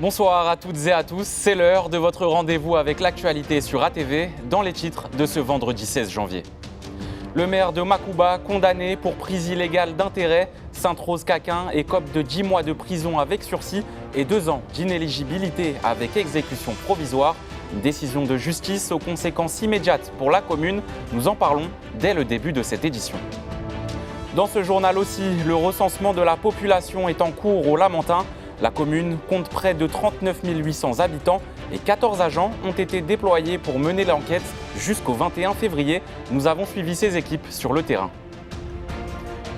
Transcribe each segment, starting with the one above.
Bonsoir à toutes et à tous, c'est l'heure de votre rendez-vous avec l'actualité sur ATV dans les titres de ce vendredi 16 janvier. Le maire de Makouba condamné pour prise illégale d'intérêt, Sainte-Rose-Caquin écope de 10 mois de prison avec sursis et 2 ans d'inéligibilité avec exécution provisoire. Une décision de justice aux conséquences immédiates pour la commune. Nous en parlons dès le début de cette édition. Dans ce journal aussi, le recensement de la population est en cours au Lamentin. La commune compte près de 39 800 habitants et 14 agents ont été déployés pour mener l'enquête jusqu'au 21 février. Nous avons suivi ces équipes sur le terrain.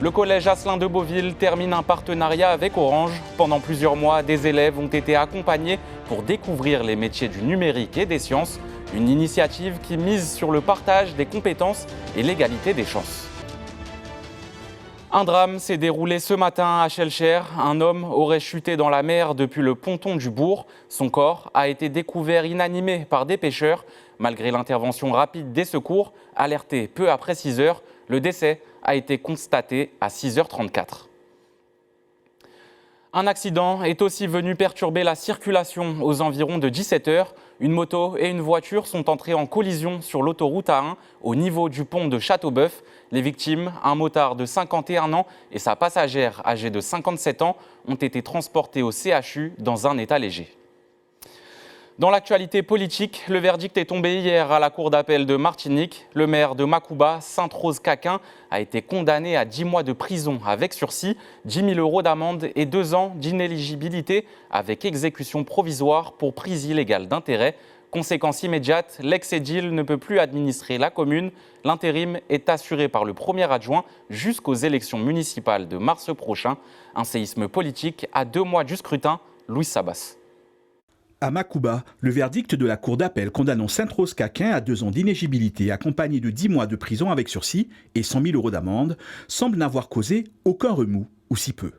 Le collège Asselin de Beauville termine un partenariat avec Orange. Pendant plusieurs mois, des élèves ont été accompagnés pour découvrir les métiers du numérique et des sciences. Une initiative qui mise sur le partage des compétences et l'égalité des chances. Un drame s'est déroulé ce matin à Schellcher. Un homme aurait chuté dans la mer depuis le ponton du bourg. Son corps a été découvert inanimé par des pêcheurs. Malgré l'intervention rapide des secours, alertés peu après 6 heures, le décès a été constaté à 6h34. Un accident est aussi venu perturber la circulation aux environs de 17h. Une moto et une voiture sont entrées en collision sur l'autoroute A1 au niveau du pont de Châteauboeuf. Les victimes, un motard de 51 ans et sa passagère âgée de 57 ans, ont été transportés au CHU dans un état léger. Dans l'actualité politique, le verdict est tombé hier à la cour d'appel de Martinique. Le maire de Makouba, Sainte-Rose-Caquin, a été condamné à 10 mois de prison avec sursis, 10 000 € d'amende et 2 ans d'inéligibilité avec exécution provisoire pour prise illégale d'intérêt. Conséquence immédiate, l'ex-édile ne peut plus administrer la commune. L'intérim est assuré par le premier adjoint jusqu'aux élections municipales de mars prochain. Un séisme politique à 2 mois du scrutin. Louis Sabas. À Makouba, le verdict de la cour d'appel condamnant Sainte-Rose-Caquin à 2 ans d'inéligibilité accompagné de 10 mois de prison avec sursis et 100 000 € d'amende semble n'avoir causé aucun remous, ou si peu.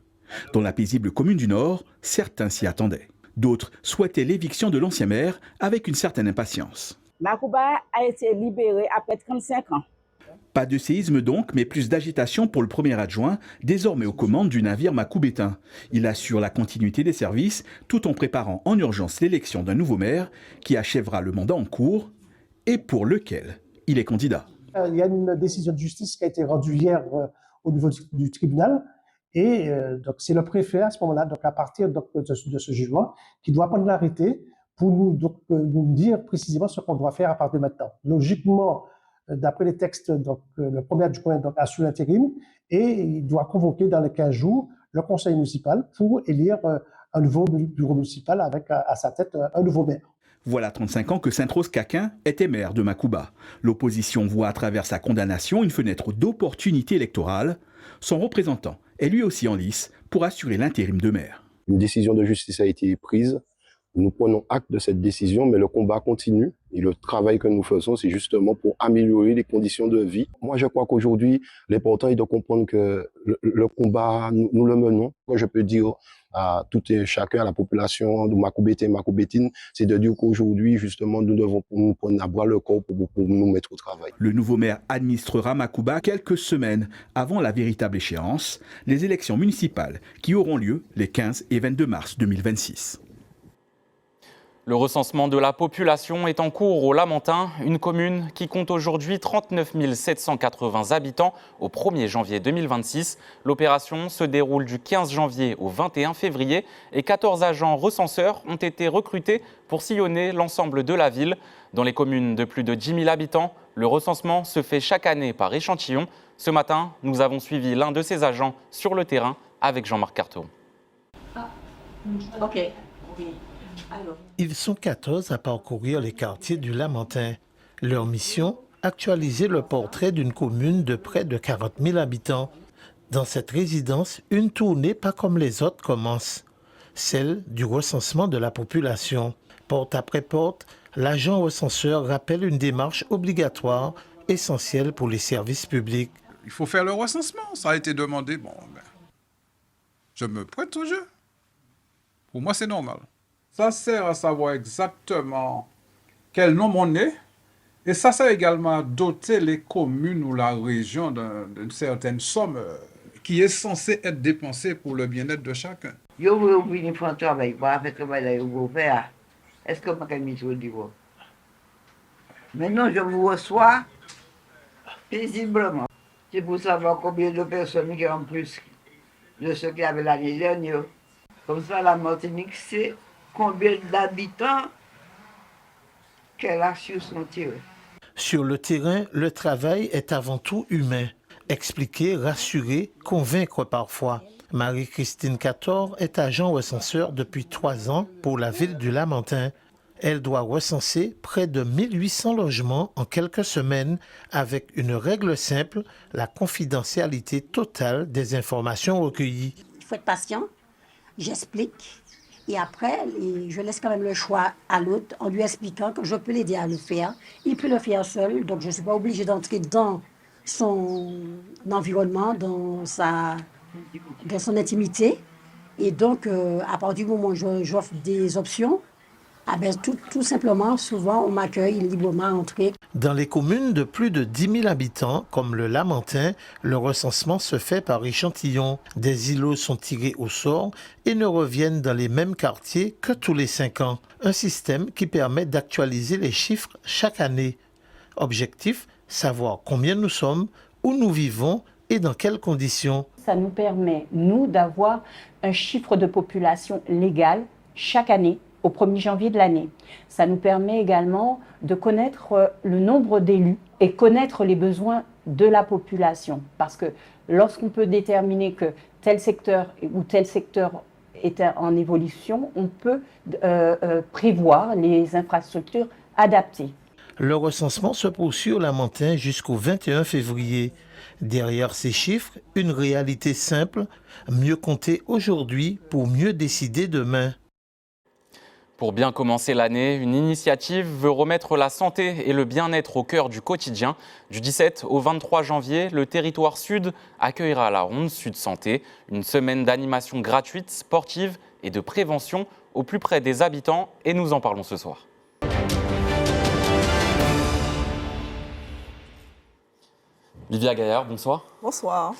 Dans la paisible commune du Nord, certains s'y attendaient. D'autres souhaitaient l'éviction de l'ancien maire avec une certaine impatience. Makouba a été libéré après 35 ans. Pas de séisme donc, mais plus d'agitation pour le premier adjoint, désormais aux commandes du navire makoubétain. Il assure la continuité des services, tout en préparant en urgence l'élection d'un nouveau maire qui achèvera le mandat en cours et pour lequel il est candidat. Il y a une décision de justice qui a été rendue hier au niveau du tribunal et donc c'est le préfet à ce moment-là, donc à partir de ce jugement, qui doit prendre l'arrêté pour nous dire précisément ce qu'on doit faire à partir de maintenant. Logiquement, d'après les textes, donc, le premier adjoint assure l'intérim et il doit convoquer dans les 15 jours le conseil municipal pour élire un nouveau bureau municipal avec à sa tête un nouveau maire. Voilà 35 ans que Sainte-Rose-Caquin était maire de Makouba. L'opposition voit à travers sa condamnation une fenêtre d'opportunité électorale. Son représentant est lui aussi en lice pour assurer l'intérim de maire. Une décision de justice a été prise. Nous prenons acte de cette décision, mais le combat continue. Et le travail que nous faisons, c'est justement pour améliorer les conditions de vie. Moi, je crois qu'aujourd'hui, l'important est de comprendre que le combat, nous le menons. Moi, je peux dire à tout et chacun, à la population de Makoubétain et Makoubétine, c'est de dire qu'aujourd'hui, justement, nous devons nous prendre à bras le corps pour nous mettre au travail. Le nouveau maire administrera Makouba quelques semaines avant la véritable échéance, les élections municipales qui auront lieu les 15 et 22 mars 2026. Le recensement de la population est en cours au Lamentin, une commune qui compte aujourd'hui 39 780 habitants au 1er janvier 2026. L'opération se déroule du 15 janvier au 21 février et 14 agents recenseurs ont été recrutés pour sillonner l'ensemble de la ville. Dans les communes de plus de 10 000 habitants, le recensement se fait chaque année par échantillon. Ce matin, nous avons suivi l'un de ces agents sur le terrain avec Jean-Marc Carteau. Ok. Oui. Ils sont 14 à parcourir les quartiers du Lamentin. Leur mission, actualiser le portrait d'une commune de près de 40 000 habitants. Dans cette résidence, une tournée pas comme les autres commence. Celle du recensement de la population. Porte après porte, l'agent recenseur rappelle une démarche obligatoire, essentielle pour les services publics. Il faut faire le recensement, ça a été demandé. Bon, je me prête au jeu. Pour moi, c'est normal. Ça sert à savoir exactement quel nombre on est. Et ça sert également à doter les communes ou la région d'une certaine somme qui est censée être dépensée pour le bien-être de chacun. Yo veux venir faire un travail, pas avec le travail que vous faire. Est-ce que je peux me dire? Maintenant, je vous reçois paisiblement. C'est pour savoir combien de personnes qui ont plus de ce qu'il y avait l'année dernière. Comme ça, la Martinique sait combien d'habitants qu'elle a sur son terrain. Sur le terrain, le travail est avant tout humain. Expliquer, rassurer, convaincre parfois. Marie-Christine Cator est agent recenseur depuis 3 ans pour la ville du Lamentin. Elle doit recenser près de 1800 logements en quelques semaines avec une règle simple, la confidentialité totale des informations recueillies. Il faut être patient, j'explique et après je laisse quand même le choix à l'autre en lui expliquant que je peux l'aider à le faire. Il peut le faire seul, donc je ne suis pas obligée d'entrer dans son environnement, dans son intimité. Et donc, à partir du moment où j'offre des options, tout simplement, souvent, on m'accueille librement à entrer. Dans les communes de plus de 10 000 habitants, comme le Lamentin, le recensement se fait par échantillon. Des îlots sont tirés au sort et ne reviennent dans les mêmes quartiers que tous les 5 ans. Un système qui permet d'actualiser les chiffres chaque année. Objectif, savoir combien nous sommes, où nous vivons et dans quelles conditions. Ça nous permet, nous, d'avoir un chiffre de population légal chaque année, au 1er janvier de l'année. Ça nous permet également de connaître le nombre d'élus et connaître les besoins de la population. Parce que lorsqu'on peut déterminer que tel secteur ou tel secteur est en évolution, on peut prévoir les infrastructures adaptées. Le recensement se poursuit au Lamentin jusqu'au 21 février. Derrière ces chiffres, une réalité simple, mieux compter aujourd'hui pour mieux décider demain. Pour bien commencer l'année, une initiative veut remettre la santé et le bien-être au cœur du quotidien. Du 17 au 23 janvier, le territoire sud accueillera à la Ronde Sud Santé une semaine d'animation gratuite, sportive et de prévention au plus près des habitants. Et nous en parlons ce soir. Livia Gaillard, bonsoir. Bonsoir.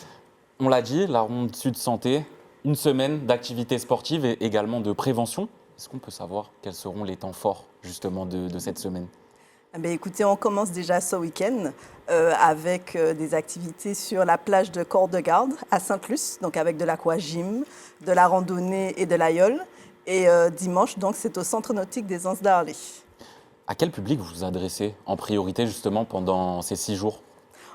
On l'a dit, la Ronde Sud Santé, une semaine d'activités sportives et également de prévention. Est-ce qu'on peut savoir quels seront les temps forts justement de cette semaine ? Écoutez, on commence déjà ce week-end avec des activités sur la plage de Corps-de-Garde à Sainte-Luce, donc avec de l'aquagym, de la randonnée et de l'aïeul. Et dimanche, donc, c'est au centre nautique des Anses d'Arlé. À quel public vous vous adressez en priorité justement pendant ces 6 jours ?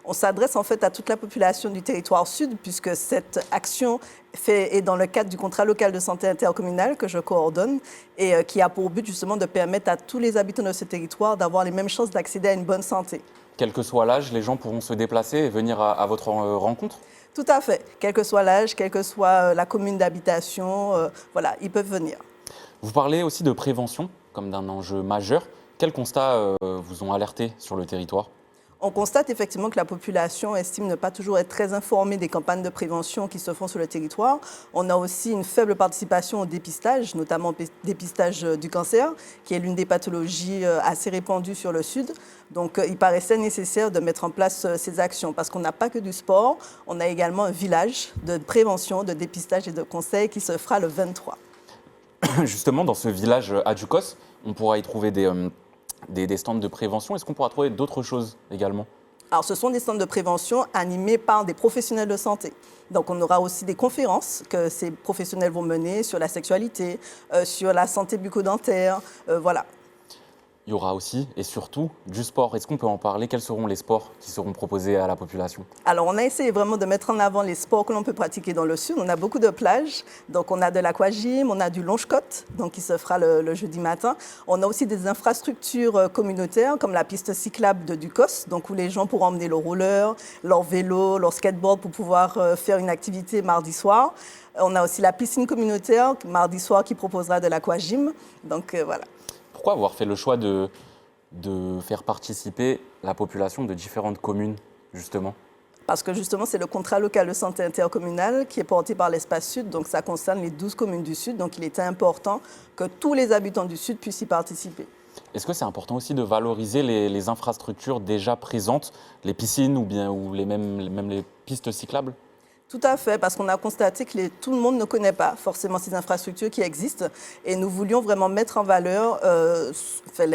On s'adresse en fait à toute la population du territoire sud puisque cette action est dans le cadre du contrat local de santé intercommunal que je coordonne et qui a pour but justement de permettre à tous les habitants de ce territoire d'avoir les mêmes chances d'accéder à une bonne santé. Quel que soit l'âge, les gens pourront se déplacer et venir à votre rencontre ? Tout à fait. Quel que soit l'âge, quelle que soit la commune d'habitation, voilà, ils peuvent venir. Vous parlez aussi de prévention comme d'un enjeu majeur. Quels constats vous ont alerté sur le territoire ? On constate effectivement que la population estime ne pas toujours être très informée des campagnes de prévention qui se font sur le territoire. On a aussi une faible participation au dépistage, notamment au dépistage du cancer, qui est l'une des pathologies assez répandues sur le Sud. Donc il paraissait nécessaire de mettre en place ces actions parce qu'on n'a pas que du sport, on a également un village de prévention, de dépistage et de conseil qui se fera le 23. Justement, dans ce village à Ducos, on pourra y trouver des stands de prévention. Est-ce qu'on pourra trouver d'autres choses également ? Alors, ce sont des stands de prévention animés par des professionnels de santé. Donc, on aura aussi des conférences que ces professionnels vont mener sur la sexualité, sur la santé bucco-dentaire, voilà. Il y aura aussi et surtout du sport. Est-ce qu'on peut en parler ? Quels seront les sports qui seront proposés à la population ? Alors, on a essayé vraiment de mettre en avant les sports que l'on peut pratiquer dans le sud. On a beaucoup de plages, donc on a de l'aquagym, on a du longe-côte, donc qui se fera le jeudi matin. On a aussi des infrastructures communautaires comme la piste cyclable de Ducos, donc où les gens pourront emmener leur roller, leur vélo, leur skateboard pour pouvoir faire une activité mardi soir. On a aussi la piscine communautaire mardi soir qui proposera de l'aquagym, donc voilà. Pourquoi avoir fait le choix de faire participer la population de différentes communes, justement ? Parce que justement, c'est le contrat local de santé intercommunal qui est porté par l'Espace Sud, donc ça concerne les 12 communes du Sud, donc il était important que tous les habitants du Sud puissent y participer. Est-ce que c'est important aussi de valoriser les infrastructures déjà présentes, les piscines ou même les pistes cyclables ? Tout à fait, parce qu'on a constaté que tout le monde ne connaît pas forcément ces infrastructures qui existent et nous voulions vraiment mettre en valeur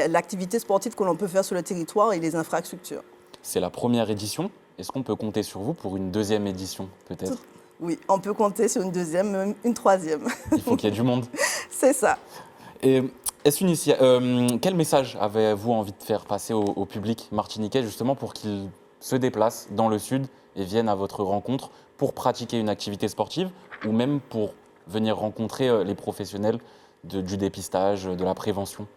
l'activité sportive que l'on peut faire sur le territoire et les infrastructures. C'est la première édition. Est-ce qu'on peut compter sur vous pour une deuxième édition, peut-être? Oui, on peut compter sur une deuxième, même une troisième. Il faut qu'il y ait du monde. C'est ça. Et quel message avez-vous envie de faire passer au public martiniquais, justement, pour qu'il se déplace dans le sud et vienne à votre rencontre pour pratiquer une activité sportive ou même pour venir rencontrer les professionnels du dépistage, de la prévention?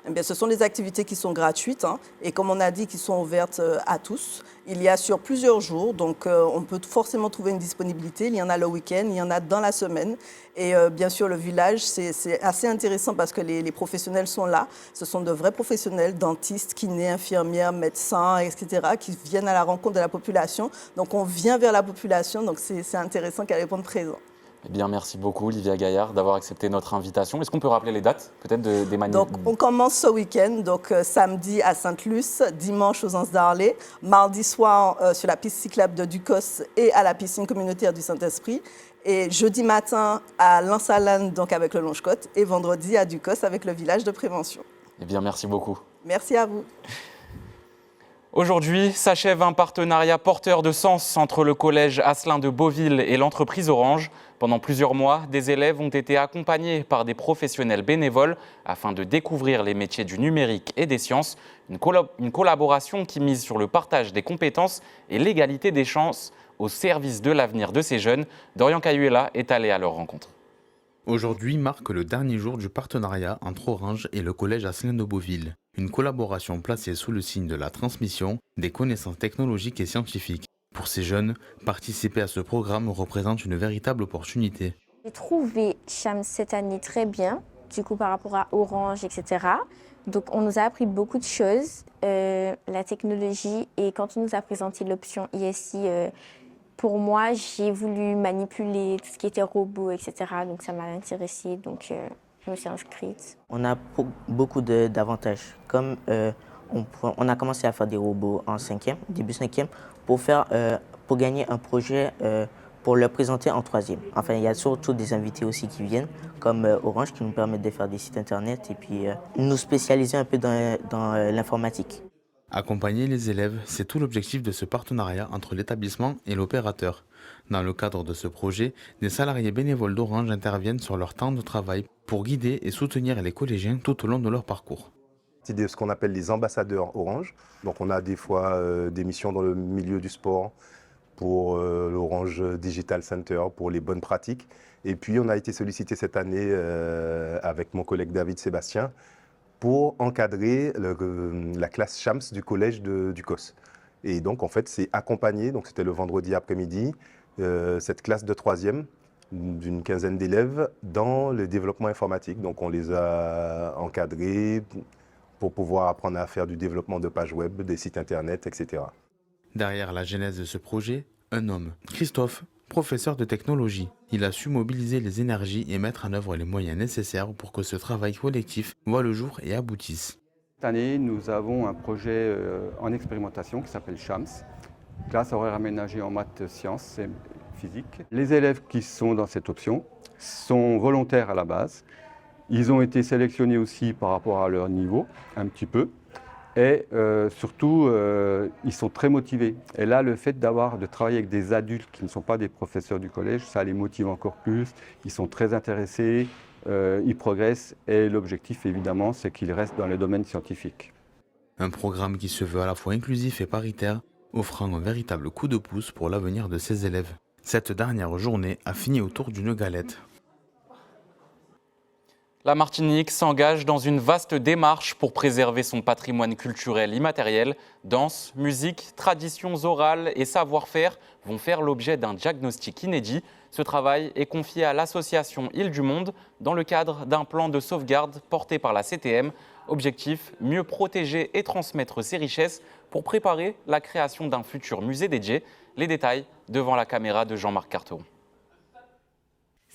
Eh bien, ce sont des activités qui sont gratuites et comme on a dit, qui sont ouvertes à tous. Il y a sur plusieurs jours, donc on peut forcément trouver une disponibilité. Il y en a le week-end, il y en a dans la semaine. Et bien sûr, le village, c'est assez intéressant parce que les professionnels sont là. Ce sont de vrais professionnels, dentistes, kinés, infirmières, médecins, etc., qui viennent à la rencontre de la population. Donc on vient vers la population, donc c'est intéressant qu'elle réponde présent. Eh bien, merci beaucoup, Olivia Gaillard, d'avoir accepté notre invitation. Est-ce qu'on peut rappeler les dates, peut-être, des manifs? Donc, on commence ce week-end, donc samedi à Sainte-Luce, dimanche aux Anses d'Arlé, mardi soir sur la piste cyclable de Ducos et à la piscine communautaire du Saint-Esprit, et jeudi matin à Lansalane, donc avec le Longe-Côte, et vendredi à Ducos avec le village de prévention. Eh bien, merci beaucoup. Merci à vous. Aujourd'hui s'achève un partenariat porteur de sens entre le collège Asselin de Beauville et l'entreprise Orange. Pendant plusieurs mois, des élèves ont été accompagnés par des professionnels bénévoles afin de découvrir les métiers du numérique et des sciences. Une collaboration qui mise sur le partage des compétences et l'égalité des chances au service de l'avenir de ces jeunes. Dorian Cayuela est allé à leur rencontre. Aujourd'hui marque le dernier jour du partenariat entre Orange et le collège Asselin de Beauville. Une collaboration placée sous le signe de la transmission des connaissances technologiques et scientifiques. Pour ces jeunes, participer à ce programme représente une véritable opportunité. J'ai trouvé Shams cette année très bien, du coup par rapport à Orange, etc. Donc on nous a appris beaucoup de choses, la technologie, et quand on nous a présenté l'option ISI, pour moi j'ai voulu manipuler tout ce qui était robot, etc. Donc ça m'a intéressée, donc je me suis inscrite. On a beaucoup d'avantages, comme on a commencé à faire des robots en début 5e, pour gagner un projet pour le présenter en 3e. Enfin, il y a surtout des invités aussi qui viennent, comme Orange, qui nous permettent de faire des sites internet et puis nous spécialiser un peu dans l'informatique. Accompagner les élèves, c'est tout l'objectif de ce partenariat entre l'établissement et l'opérateur. Dans le cadre de ce projet, des salariés bénévoles d'Orange interviennent sur leur temps de travail pour guider et soutenir les collégiens tout au long de leur parcours. C'est ce qu'on appelle les ambassadeurs Orange. Donc on a des fois des missions dans le milieu du sport pour l'Orange Digital Center, pour les bonnes pratiques. Et puis on a été sollicité cette année avec mon collègue David Sébastien pour encadrer la classe Shams du collège du COS. Et donc en fait c'est accompagné, donc c'était le vendredi après-midi, cette classe de 3e d'une quinzaine d'élèves dans le développement informatique. Donc on les a encadrés pour pouvoir apprendre à faire du développement de pages web, des sites internet, etc. Derrière la genèse de ce projet, un homme, Christophe, professeur de technologie. Il a su mobiliser les énergies et mettre en œuvre les moyens nécessaires pour que ce travail collectif voit le jour et aboutisse. Cette année, nous avons un projet en expérimentation qui s'appelle Shams, classe horaire aménagée en maths, sciences et physique. Les élèves qui sont dans cette option sont volontaires à la base. Ils ont été sélectionnés aussi par rapport à leur niveau, un petit peu. Et surtout, ils sont très motivés. Et là, le fait de travailler avec des adultes qui ne sont pas des professeurs du collège, ça les motive encore plus. Ils sont très intéressés, ils progressent. Et l'objectif, évidemment, c'est qu'ils restent dans le domaine scientifique. Un programme qui se veut à la fois inclusif et paritaire, offrant un véritable coup de pouce pour l'avenir de ses élèves. Cette dernière journée a fini autour d'une galette. La Martinique s'engage dans une vaste démarche pour préserver son patrimoine culturel immatériel. Danse, musique, traditions orales et savoir-faire vont faire l'objet d'un diagnostic inédit. Ce travail est confié à l'association Île du Monde dans le cadre d'un plan de sauvegarde porté par la CTM. Objectif, mieux protéger et transmettre ces richesses pour préparer la création d'un futur musée dédié. Les détails devant la caméra de Jean-Marc Carteron.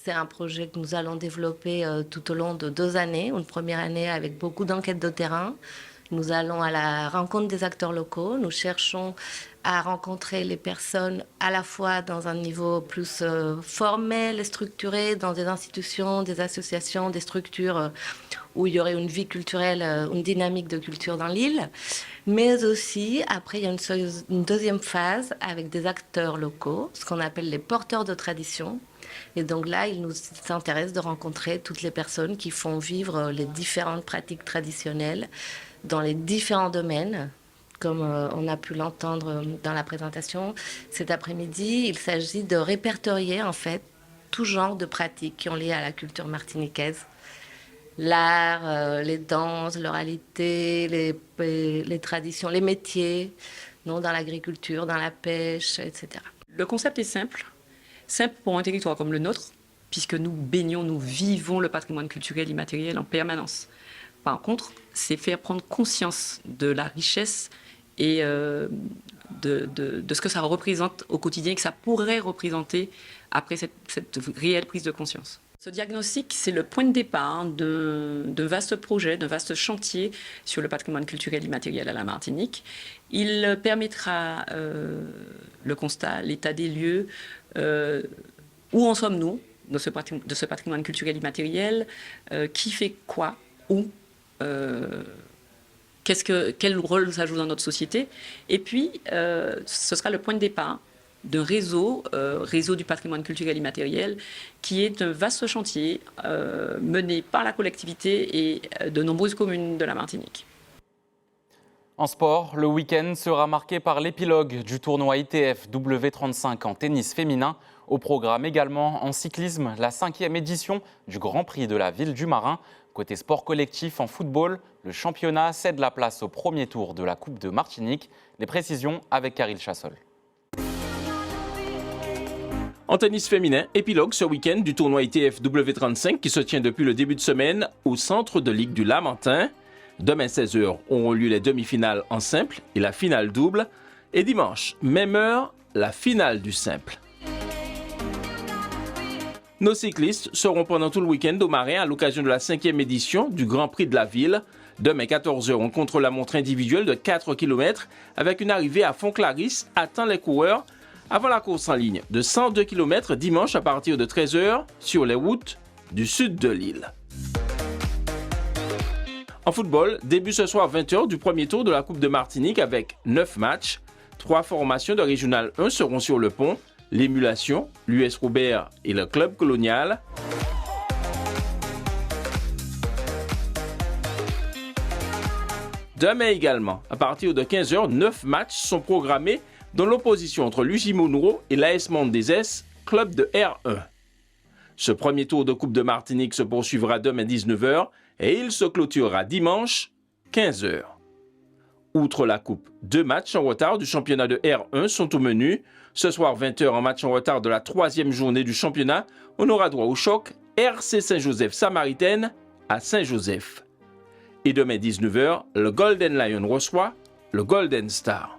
C'est un projet que nous allons développer tout au long de 2 années. Une première année avec beaucoup d'enquêtes de terrain. Nous allons à la rencontre des acteurs locaux. Nous cherchons à rencontrer les personnes à la fois dans un niveau plus formel et structuré, dans des institutions, des associations, des structures où il y aurait une vie culturelle, une dynamique de culture dans l'île. Mais aussi, après, il y a une deuxième phase avec des acteurs locaux, ce qu'on appelle les porteurs de tradition. Et donc là, il nous intéresse de rencontrer toutes les personnes qui font vivre les différentes pratiques traditionnelles dans les différents domaines. Comme on a pu l'entendre dans la présentation cet après-midi, il s'agit de répertorier en fait tout genre de pratiques qui ont lié à la culture martiniquaise. L'art, les danses, l'oralité, les traditions, les métiers, non, dans l'agriculture, dans la pêche, etc. Le concept est simple pour un territoire comme le nôtre, puisque nous baignons, nous vivons le patrimoine culturel immatériel en permanence. Par contre, c'est faire prendre conscience de la richesse et de ce que ça représente au quotidien, que ça pourrait représenter après cette réelle prise de conscience. Ce diagnostic, c'est le point de départ d'un vaste projet, d'un vaste chantier sur le patrimoine culturel immatériel à la Martinique. Il permettra le constat, l'état des lieux, où en sommes-nous de ce patrimoine culturel immatériel, qui fait quoi, où, quel rôle ça joue dans notre société. Et puis, ce sera le point de départ d'un réseau du patrimoine culturel immatériel, qui est un vaste chantier mené par la collectivité et de nombreuses communes de la Martinique. En sport, le week-end sera marqué par l'épilogue du tournoi ITF W35 en tennis féminin. Au programme également en cyclisme, la 5e édition du Grand Prix de la Ville du Marin. Côté sport collectif en football, le championnat cède la place au premier tour de la Coupe de Martinique. Les précisions avec Caril Chassol. En tennis féminin, épilogue ce week-end du tournoi ITF W35 qui se tient depuis le début de semaine au centre de Ligue du Lamentin. Demain 16h auront lieu les demi-finales en simple et la finale double. Et dimanche, même heure, la finale du simple. Nos cyclistes seront pendant tout le week-end au Marin à l'occasion de la 5e édition du Grand Prix de la Ville. Demain 14h, on contre-la-montre individuelle de 4 km avec une arrivée à Font-Claris attend les coureurs avant la course en ligne de 102 km dimanche à partir de 13h sur les routes du sud de l'île. En football, début ce soir 20h du premier tour de la Coupe de Martinique avec 9 matchs. 3 formations de Régional 1 seront sur le pont. L'Émulation, l'US Robert et le Club Colonial. Demain également, à partir de 15h, 9 matchs sont programmés dans l'opposition entre l'UJ Monroe et l'AS Mendezes, club de R1. Ce premier tour de Coupe de Martinique se poursuivra demain 19h et il se clôturera dimanche 15h. Outre la Coupe, 2 matchs en retard du championnat de R1 sont au menu. Ce soir 20h, en match en retard de la 3e journée du championnat, on aura droit au choc RC Saint-Joseph-Samaritaine à Saint-Joseph. Et demain 19h, le Golden Lion reçoit le Golden Star.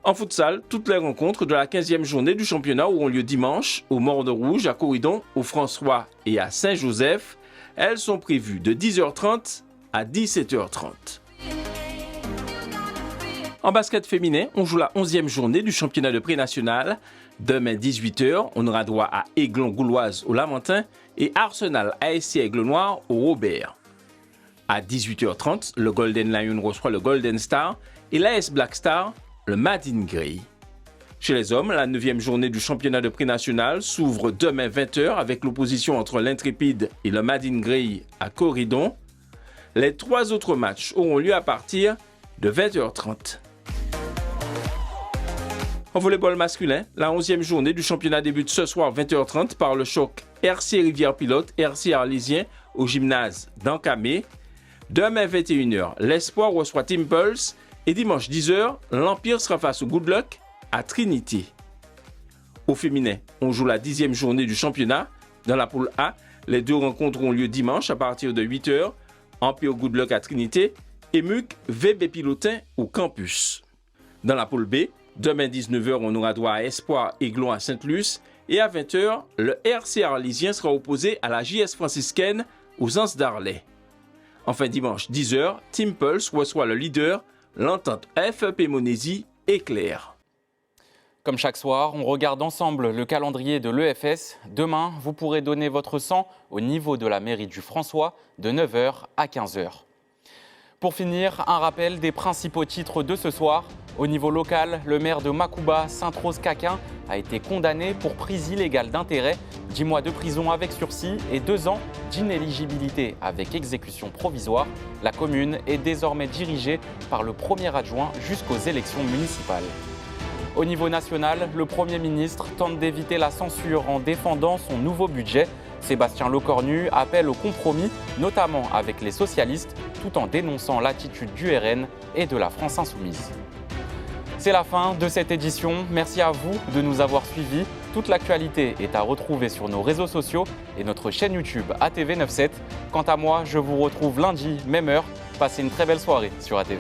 En futsal, toutes les rencontres de la 15e journée du championnat auront lieu dimanche au Morne Rouge, à Corridon, au François et à Saint-Joseph. Elles sont prévues de 10h30 à 17h30. En basket féminin, on joue la 11e journée du championnat de pré-national. Demain 18h, on aura droit à Aiglon-Gouloise au Lamentin et Arsenal ASC Aigle Noir au Robert. À 18h30, le Golden Lion reçoit le Golden Star et l'AS Black Star le Madin Grey. Chez les hommes, la 9e journée du championnat de pré-national s'ouvre demain 20h avec l'opposition entre l'Intrépide et le Madin Grey à Corridon. Les 3 autres matchs auront lieu à partir de 20h30. En volleyball masculin, la 11e journée du championnat débute ce soir 20h30 par le choc RC Rivière-Pilote, RC Arlésien au gymnase d'Ancamé. Demain 21h, l'Espoir reçoit Timples et dimanche 10h, l'Empire sera face au Good Luck à Trinity. Au féminin, on joue la 10e journée du championnat. Dans la poule A, les 2 rencontres ont lieu dimanche à partir de 8h. Empire Good Luck à Trinité et MUC VB Pilotin au campus. Dans la poule B, demain 19h, on aura droit à Espoir Aiglon à Sainte-Luce et à 20h, le RC Arlésien sera opposé à la JS franciscaine aux Anses d'Arlay. Enfin dimanche 10h, Timples reçoit le leader l'entente FEP-Monesi est claire. Comme chaque soir, on regarde ensemble le calendrier de l'EFS. Demain, vous pourrez donner votre sang au niveau de la mairie du François de 9h à 15h. Pour finir, un rappel des principaux titres de ce soir. Au niveau local, le maire de Makouba, Sainte-Rose-Caquin, a été condamné pour prise illégale d'intérêt, 10 mois de prison avec sursis et 2 ans d'inéligibilité avec exécution provisoire. La commune est désormais dirigée par le premier adjoint jusqu'aux élections municipales. Au niveau national, le Premier ministre tente d'éviter la censure en défendant son nouveau budget. Sébastien Lecornu appelle au compromis, notamment avec les socialistes, tout en dénonçant l'attitude du RN et de la France insoumise. C'est la fin de cette édition. Merci à vous de nous avoir suivis. Toute l'actualité est à retrouver sur nos réseaux sociaux et notre chaîne YouTube ATV97. Quant à moi, je vous retrouve lundi, même heure. Passez une très belle soirée sur ATV.